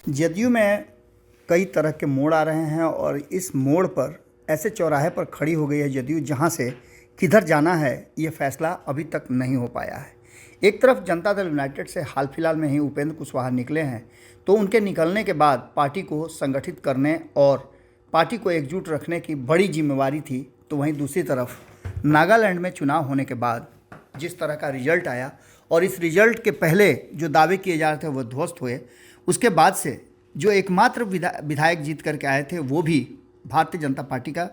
जदयू में कई तरह के मोड़ आ रहे हैं और इस मोड़ पर ऐसे चौराहे पर खड़ी हो गई है जदयू जहां से किधर जाना है ये फैसला अभी तक नहीं हो पाया है। एक तरफ जनता दल यूनाइटेड से हाल फिलहाल में ही उपेंद्र कुशवाहा निकले हैं, तो उनके निकलने के बाद पार्टी को संगठित करने और पार्टी को एकजुट रखने की बड़ी जिम्मेवारी थी। तो वहीं दूसरी तरफ नागालैंड में चुनाव होने के बाद जिस तरह का रिजल्ट आया और इस रिजल्ट के पहले जो दावे किए जा रहे थे वो ध्वस्त हुए, उसके बाद से जो एकमात्र विधायक जीत करके आए थे वो भी भारतीय जनता पार्टी का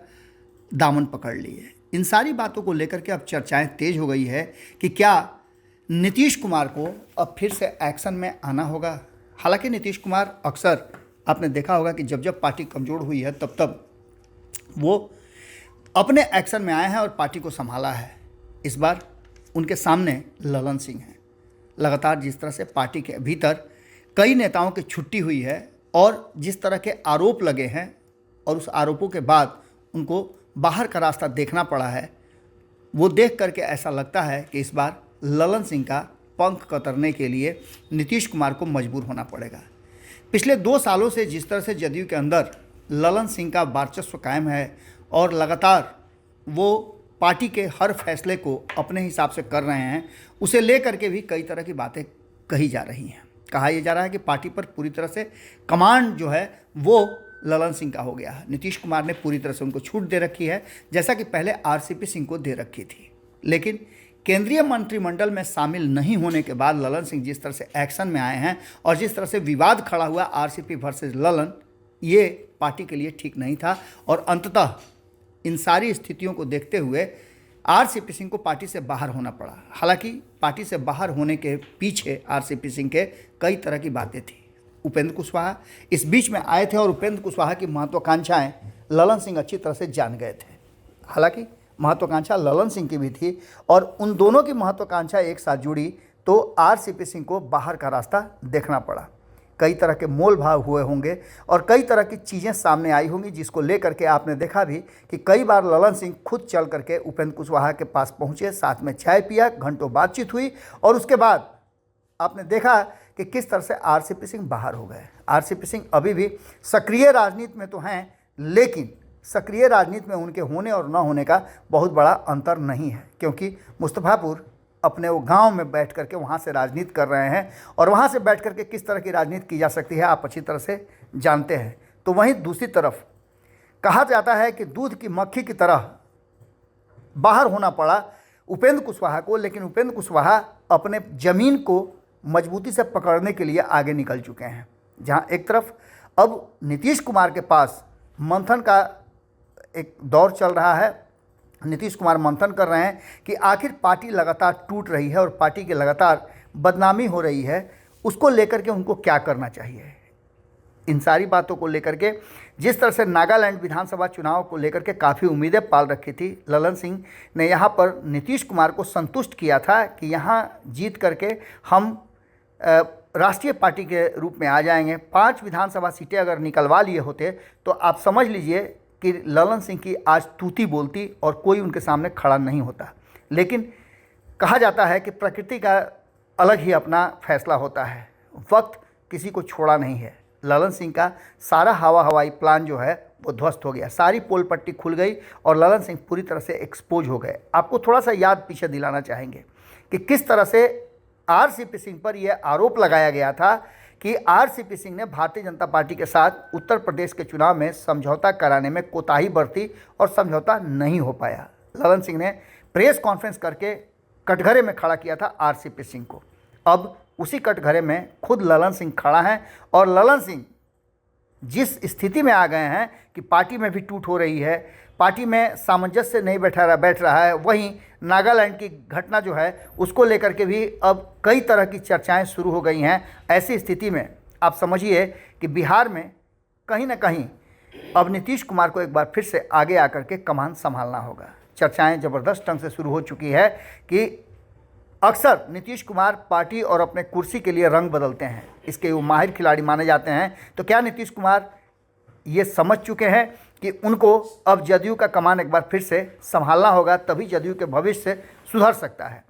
दामन पकड़ लिए। इन सारी बातों को लेकर के अब चर्चाएं तेज हो गई है कि क्या नीतीश कुमार को अब फिर से एक्शन में आना होगा। हालांकि नीतीश कुमार अक्सर आपने देखा होगा कि जब जब पार्टी कमज़ोर हुई है तब तब वो अपने एक्शन में आए हैं और पार्टी को संभाला है। इस बार उनके सामने ललन सिंह हैं। लगातार जिस तरह से पार्टी के भीतर कई नेताओं की छुट्टी हुई है और जिस तरह के आरोप लगे हैं और उस आरोपों के बाद उनको बाहर का रास्ता देखना पड़ा है, वो देख करके ऐसा लगता है कि इस बार ललन सिंह का पंख कतरने के लिए नीतीश कुमार को मजबूर होना पड़ेगा। पिछले 2 सालों से जिस तरह से जदयू के अंदर ललन सिंह का वर्चस्व कायम है और लगातार वो पार्टी के हर फैसले को अपने हिसाब से कर रहे हैं, उसे लेकर के भी कई तरह की बातें कही जा रही हैं। कहा यह जा रहा है कि पार्टी पर पूरी तरह से कमांड जो है वो ललन सिंह का हो गया है। नीतीश कुमार ने पूरी तरह से उनको छूट दे रखी है, जैसा कि पहले आरसीपी सिंह को दे रखी थी। लेकिन केंद्रीय मंत्रिमंडल में शामिल नहीं होने के बाद ललन सिंह जिस तरह से एक्शन में आए हैं और जिस तरह से विवाद खड़ा हुआ आरसीपी वर्सेस ललन, ये पार्टी के लिए ठीक नहीं था और अंततः इन सारी स्थितियों को देखते हुए आरसीपी सिंह को पार्टी से बाहर होना पड़ा। हालांकि पार्टी से बाहर होने के पीछे आरसीपी सिंह के कई तरह की बातें थी। उपेंद्र कुशवाहा इस बीच में आए थे और उपेंद्र कुशवाहा की महत्वाकांक्षाएं ललन सिंह अच्छी तरह से जान गए थे। हालांकि महत्वाकांक्षा ललन सिंह की भी थी और उन दोनों की महत्वाकांक्षा एक साथ जुड़ी तो आरसीपी सिंह को बाहर का रास्ता देखना पड़ा। कई तरह के मोल भाव हुए होंगे और कई तरह की चीज़ें सामने आई होंगी, जिसको लेकर के आपने देखा भी कि कई बार ललन सिंह खुद चल करके उपेंद्र कुशवाहा के पास पहुंचे, साथ में चाय पिया, घंटों बातचीत हुई और उसके बाद आपने देखा कि किस तरह से आरसीपी सिंह बाहर हो गए। आरसीपी सिंह अभी भी सक्रिय राजनीति में तो हैं, लेकिन सक्रिय राजनीति में उनके होने और न होने का बहुत बड़ा अंतर नहीं है, क्योंकि मुस्तफ़ापुर अपने वो गांव में बैठ करके वहाँ से राजनीति कर रहे हैं और वहाँ से बैठ करके किस तरह की राजनीति की जा सकती है आप अच्छी तरह से जानते हैं। तो वहीं दूसरी तरफ कहा जाता है कि दूध की मक्खी की तरह बाहर होना पड़ा उपेंद्र कुशवाहा को, लेकिन उपेंद्र कुशवाहा अपने ज़मीन को मजबूती से पकड़ने के लिए आगे निकल चुके हैं। जहाँ एक तरफ अब नीतीश कुमार के पास मंथन का एक दौर चल रहा है। नीतीश कुमार मंथन कर रहे हैं कि आखिर पार्टी लगातार टूट रही है और पार्टी की लगातार बदनामी हो रही है, उसको लेकर के उनको क्या करना चाहिए। इन सारी बातों को लेकर के जिस तरह से नागालैंड विधानसभा चुनाव को लेकर के काफ़ी उम्मीदें पाल रखी थी, ललन सिंह ने यहाँ पर नीतीश कुमार को संतुष्ट किया था कि यहाँ जीत करके हम राष्ट्रीय पार्टी के रूप में आ जाएंगे। 5 विधानसभा सीटें अगर निकलवा लिए होते तो आप समझ लीजिए कि ललन सिंह की आज तूती बोलती और कोई उनके सामने खड़ा नहीं होता। लेकिन कहा जाता है कि प्रकृति का अलग ही अपना फैसला होता है, वक्त किसी को छोड़ा नहीं है। ललन सिंह का सारा हवाई प्लान जो है वो ध्वस्त हो गया, सारी पोल पट्टी खुल गई और ललन सिंह पूरी तरह से एक्सपोज हो गए। आपको थोड़ा सा याद पीछे दिलाना चाहेंगे कि किस तरह से आरसीपी सिंह पर यह आरोप लगाया गया था कि आरसीपी सिंह ने भारतीय जनता पार्टी के साथ उत्तर प्रदेश के चुनाव में समझौता कराने में कोताही बरती और समझौता नहीं हो पाया। ललन सिंह ने प्रेस कॉन्फ्रेंस करके कटघरे में खड़ा किया था आरसीपी सिंह को। अब उसी कटघरे में खुद ललन सिंह खड़ा है और ललन सिंह जिस स्थिति में आ गए हैं कि पार्टी में भी टूट हो रही है, पार्टी में सामंजस्य नहीं बैठ रहा है। वहीं नागालैंड की घटना जो है उसको लेकर के भी अब कई तरह की चर्चाएं शुरू हो गई हैं। ऐसी स्थिति में आप समझिए कि बिहार में कहीं ना कहीं अब नीतीश कुमार को एक बार फिर से आगे आकर के कमान संभालना होगा। चर्चाएं ज़बरदस्त ढंग से शुरू हो चुकी है कि अक्सर नीतीश कुमार पार्टी और अपने कुर्सी के लिए रंग बदलते हैं, इसके वो माहिर खिलाड़ी माने जाते हैं। तो क्या नीतीश कुमार ये समझ चुके हैं कि उनको अब जदयू का कमान एक बार फिर से संभालना होगा, तभी जदयू के भविष्य से सुधर सकता है।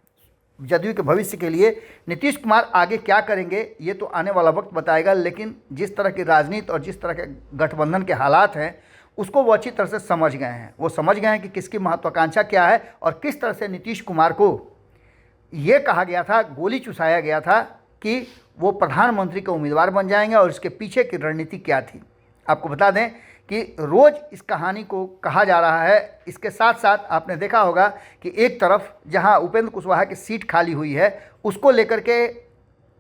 जदयू के भविष्य के लिए नीतीश कुमार आगे क्या करेंगे ये तो आने वाला वक्त बताएगा, लेकिन जिस तरह की राजनीति और जिस तरह के गठबंधन के हालात हैं उसको वो अच्छी तरह से समझ गए हैं। वो समझ गए हैं कि किसकी महत्वाकांक्षा क्या है और किस तरह से नीतीश कुमार को ये कहा गया था, गोली चुसाया गया था कि वो प्रधानमंत्री के उम्मीदवार बन जाएंगे और इसके पीछे की रणनीति क्या थी। आपको बता दें कि रोज़ इस कहानी को कहा जा रहा है। इसके साथ साथ आपने देखा होगा कि एक तरफ जहां उपेंद्र कुशवाहा की सीट खाली हुई है उसको लेकर के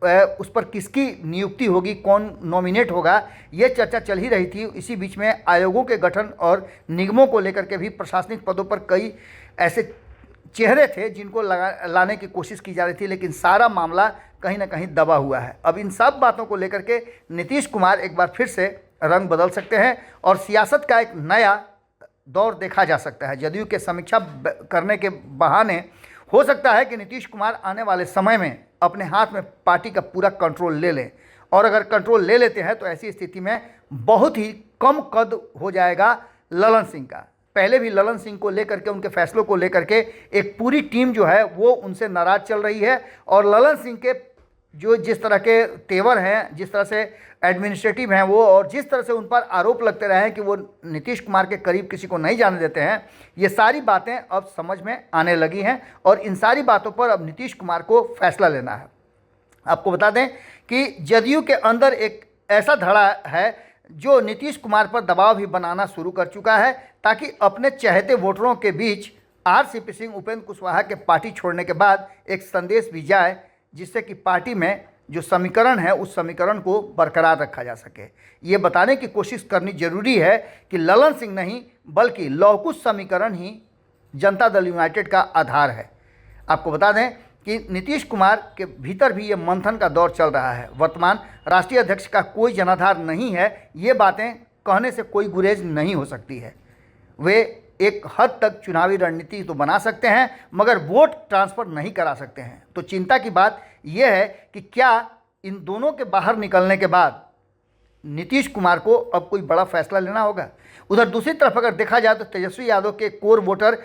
उस पर किसकी नियुक्ति होगी, कौन नॉमिनेट होगा, ये चर्चा चल ही रही थी। इसी बीच में आयोगों के गठन और निगमों को लेकर के भी प्रशासनिक पदों पर कई ऐसे चेहरे थे जिनको लाने की कोशिश की जा रही थी, लेकिन सारा मामला कहीं ना कहीं दबा हुआ है। अब इन सब बातों को लेकर के नीतीश कुमार एक बार फिर से रंग बदल सकते हैं और सियासत का एक नया दौर देखा जा सकता है। जदयू के समीक्षा करने के बहाने हो सकता है कि नीतीश कुमार आने वाले समय में अपने हाथ में पार्टी का पूरा कंट्रोल ले लें, और अगर कंट्रोल ले लेते हैं तो ऐसी स्थिति में बहुत ही कम कद हो जाएगा ललन सिंह का। पहले भी ललन सिंह को लेकर के, उनके फैसलों को लेकर के एक पूरी टीम जो है वो उनसे नाराज़ चल रही है, और ललन सिंह के जो जिस तरह के तेवर हैं, जिस तरह से एडमिनिस्ट्रेटिव हैं वो, और जिस तरह से उन पर आरोप लगते रहे हैं कि वो नीतीश कुमार के करीब किसी को नहीं जाने देते हैं, ये सारी बातें अब समझ में आने लगी हैं और इन सारी बातों पर अब नीतीश कुमार को फैसला लेना है। आपको बता दें कि जदयू के अंदर एक ऐसा धड़ा है जो नीतीश कुमार पर दबाव भी बनाना शुरू कर चुका है, ताकि अपने चहेते वोटरों के बीच आरसीपी सिंह, उपेंद्र कुशवाहा के पार्टी छोड़ने के बाद एक संदेश भी जाए, जिससे कि पार्टी में जो समीकरण है उस समीकरण को बरकरार रखा जा सके। ये बताने की कोशिश करनी जरूरी है कि ललन सिंह नहीं बल्कि लौकुश समीकरण ही जनता दल यूनाइटेड का आधार है। आपको बता दें कि नीतीश कुमार के भीतर भी ये मंथन का दौर चल रहा है। वर्तमान राष्ट्रीय अध्यक्ष का कोई जनाधार नहीं है, ये बातें कहने से कोई गुरेज नहीं हो सकती है। वे एक हद तक चुनावी रणनीति तो बना सकते हैं मगर वोट ट्रांसफ़र नहीं करा सकते हैं। तो चिंता की बात यह है कि क्या इन दोनों के बाहर निकलने के बाद नीतीश कुमार को अब कोई बड़ा फैसला लेना होगा। उधर दूसरी तरफ अगर देखा जाए तो तेजस्वी यादव के कोर वोटर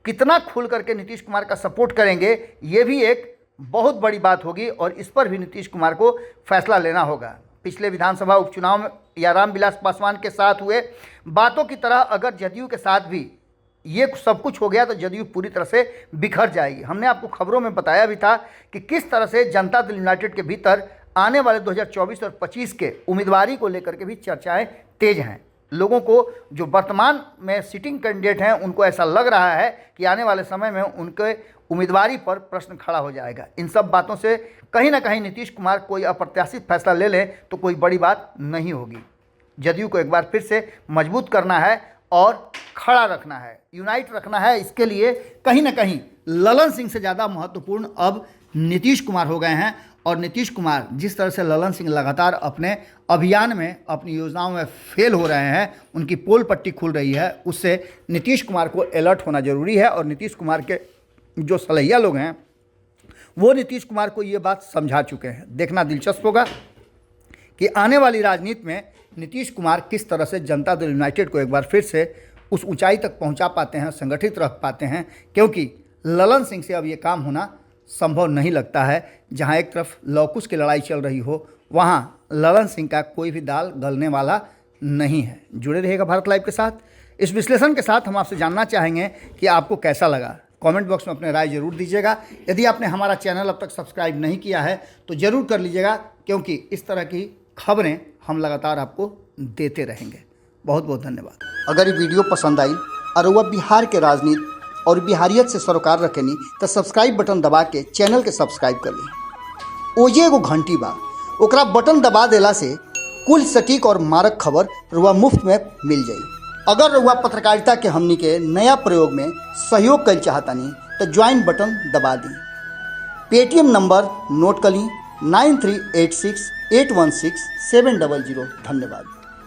कितना खुल करके नीतीश कुमार का सपोर्ट करेंगे, ये भी एक बहुत बड़ी बात होगी और इस पर भी नीतीश कुमार को फैसला लेना होगा। पिछले विधानसभा उपचुनाव में या रामविलास पासवान के साथ हुए बातों की तरह अगर जदयू के साथ भी ये सब कुछ हो गया तो जदयू पूरी तरह से बिखर जाएगी। हमने आपको खबरों में बताया भी था कि किस तरह से जनता दल यूनाइटेड के भीतर आने वाले 2024 और 25 के उम्मीदवारी को लेकर के भी चर्चाएं तेज हैं। लोगों को जो वर्तमान में सिटिंग कैंडिडेट हैं उनको ऐसा लग रहा है कि आने वाले समय में उनके उम्मीदवारी पर प्रश्न खड़ा हो जाएगा। इन सब बातों से कहीं ना कहीं नीतीश कुमार कोई अप्रत्याशित फैसला ले लें तो कोई बड़ी बात नहीं होगी। जदयू को एक बार फिर से मजबूत करना है और खड़ा रखना है, यूनाइट रखना है। इसके लिए कहीं ना कहीं ललन सिंह से ज़्यादा महत्वपूर्ण अब नीतीश कुमार हो गए हैं। और नीतीश कुमार जिस तरह से ललन सिंह लगातार अपने अभियान में, अपनी योजनाओं में फेल हो रहे हैं, उनकी पोल पट्टी खुल रही है, उससे नीतीश कुमार को अलर्ट होना जरूरी है। और नीतीश कुमार के जो सलैया लोग हैं वो नीतीश कुमार को ये बात समझा चुके हैं। देखना दिलचस्प होगा कि आने वाली राजनीति में नीतीश कुमार किस तरह से जनता दल यूनाइटेड को एक बार फिर से उस ऊंचाई तक पहुंचा पाते हैं, संगठित रख पाते हैं, क्योंकि ललन सिंह से अब ये काम होना संभव नहीं लगता है। जहां एक तरफ लौकुश की लड़ाई चल रही हो वहां ललन सिंह का कोई भी दाल गलने वाला नहीं है। जुड़े रहिएगा भारत लाइव के साथ। इस विश्लेषण के साथ हम आपसे जानना चाहेंगे कि आपको कैसा लगा। कमेंट बॉक्स में अपने राय जरूर दीजिएगा। यदि आपने हमारा चैनल अब तक सब्सक्राइब नहीं किया है तो ज़रूर कर लीजिएगा, क्योंकि इस तरह की खबरें हम लगातार आपको देते रहेंगे। बहुत बहुत धन्यवाद। अगर ये वीडियो पसंद आई और वह बिहार के राजनीति और बिहारियत से सरोकार रखेनी तो सब्सक्राइब बटन दबा के चैनल के सब्सक्राइब कर ली। ओजे एगो घंटी बा, ओकरा बटन दबा देला से कुल सटीक और मारक खबर रुआ मुफ्त में मिल जाई। अगर रुआ पत्रकारिता के हमनी के नया प्रयोग में सहयोग कर चाहतानी तो ज्वाइन बटन दबा दी। पेटीएम नंबर नोट कर ली 9386816700। धन्यवाद।